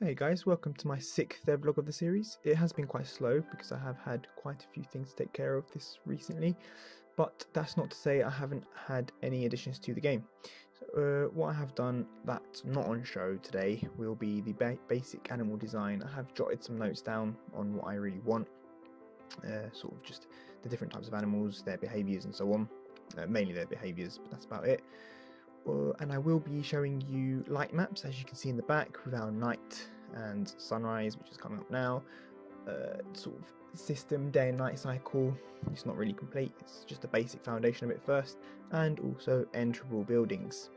Hey guys, welcome to my 6th devlog of the series. It has been quite slow because I have had quite a few things to take care of this recently, but that's not to say I haven't had any additions to the game. So, what I have done that's not on show today will be the basic animal design. I have jotted some notes down on what I really want, sort of just the different types of animals, their behaviours and so on, mainly their behaviours, but that's about it. And I will be showing you light maps, as you can see in the back, with our night and sunrise, which is coming up now. Sort of system day and night cycle. It's not really complete, it's just a basic foundation of it first, and also enterable buildings.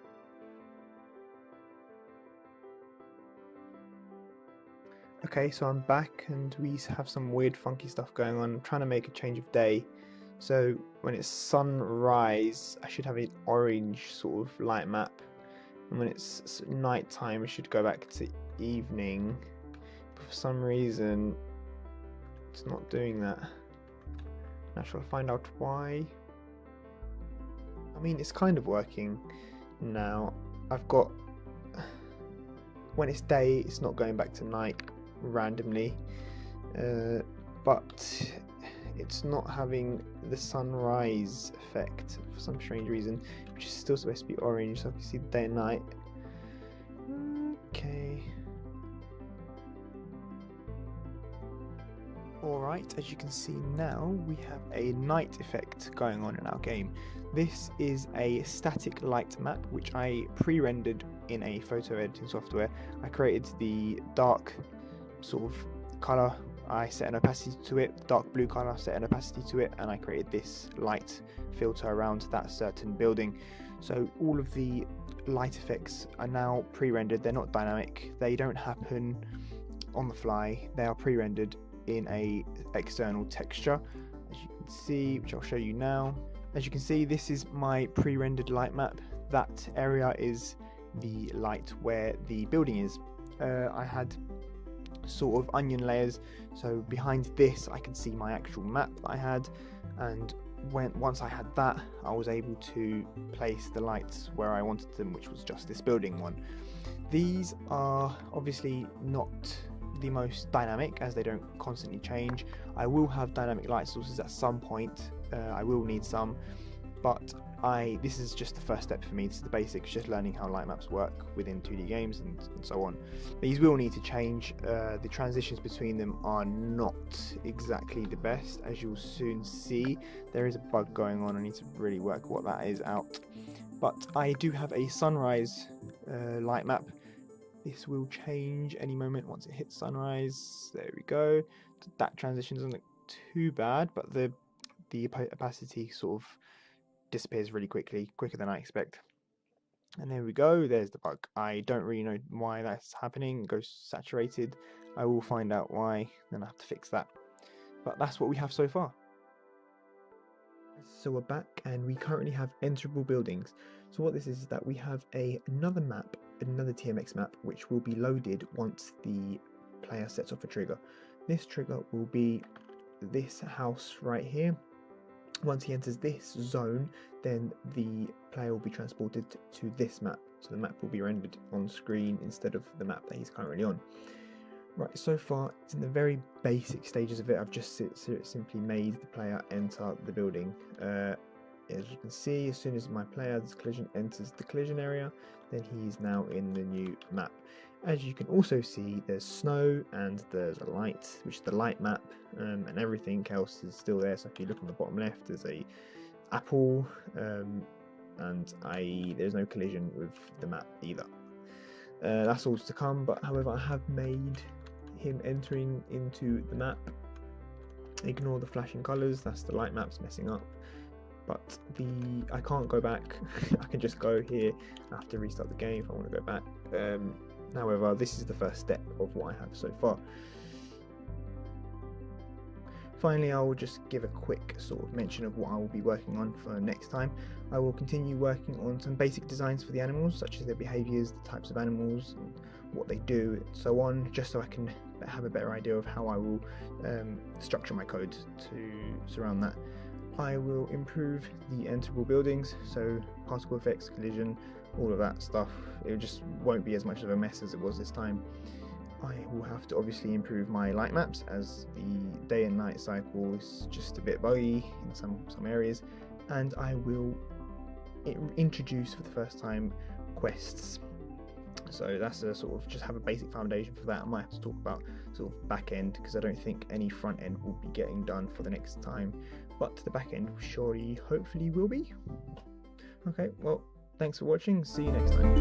Okay, so I'm back and we have some weird funky stuff going on. I'm trying to make a change of day. So when it's sunrise, I should have an orange sort of light map, and when it's night time, it should go back to evening. But for some reason, it's not doing that. Now shall I find out why? I mean, it's kind of working now. I've got, when it's day, it's not going back to night randomly, but it's not having the sunrise effect for some strange reason, which is still supposed to be orange, so I can see the day and night. Okay. Alright, as you can see now, we have a night effect going on in our game. This is a static light map, which I pre-rendered in a photo editing software. I created the dark sort of colour, I set an opacity to it, dark blue colour, set an opacity to it, and I created this light filter around that certain building. So all of the light effects are now pre-rendered. They're not dynamic, they don't happen on the fly, they are pre-rendered in a external texture, as you can see, which I'll show you now. As you can see, this is my pre-rendered light map. That area is the light where the building is. I had sort of onion layers, so behind this I can see my actual map that I had, and once I had that, I was able to place the lights where I wanted them, which was just this building one. These are obviously not the most dynamic, as they don't constantly change. I will have dynamic light sources at some point. I will need some, but this is just the first step for me. This is the basics, just learning how light maps work within 2D games and so on. These will need to change. The transitions between them are not exactly the best, as you'll soon see. There is a bug going on. I need to really work what that is out. But I do have a sunrise light map. This will change any moment once it hits sunrise. There we go. That transition doesn't look too bad, but the opacity sort of disappears really quickly, quicker than I expect. And there we go, there's the bug. I don't really know why that's happening. It goes saturated. I will find out why, then I have to fix that. But that's what we have so far. So we're back and we currently have enterable buildings. So what this is that we have another map, another TMX map, which will be loaded once the player sets off a trigger. This trigger will be this house right here. Once he enters this zone, then the player will be transported to this map. So the map will be rendered on screen instead of the map that he's currently on. Right, so far it's in the very basic stages of it. I've just simply made the player enter the building. As you can see, as soon as my player's collision enters the collision area, then he's now in the new map. As you can also see, there's snow and there's a light, which is the light map, and everything else is still there. So if you look on the bottom left, there's a apple, and there's no collision with the map either. That's all to come, but however, I have made him entering into the map. Ignore the flashing colours, that's the light maps messing up. But I can't go back. I can just go here. I have to restart the game if I want to go back. However, this is the first step of what I have so far. Finally, I will just give a quick sort of mention of what I will be working on for next time. I will continue working on some basic designs for the animals, such as their behaviours, the types of animals, and what they do, and so on, just so I can have a better idea of how I will structure my code to surround that. I will improve the enterable buildings, so particle effects, collision, all of that stuff. It just won't be as much of a mess as it was this time. I will have to obviously improve my light maps, as the day and night cycle is just a bit buggy in some areas, and I will introduce for the first time quests. So that's a sort of just have a basic foundation for that. I might have to talk about sort of back end, because I don't think any front end will be getting done for the next time, but the back end surely, hopefully, will be. Okay, well, thanks for watching. See you next time.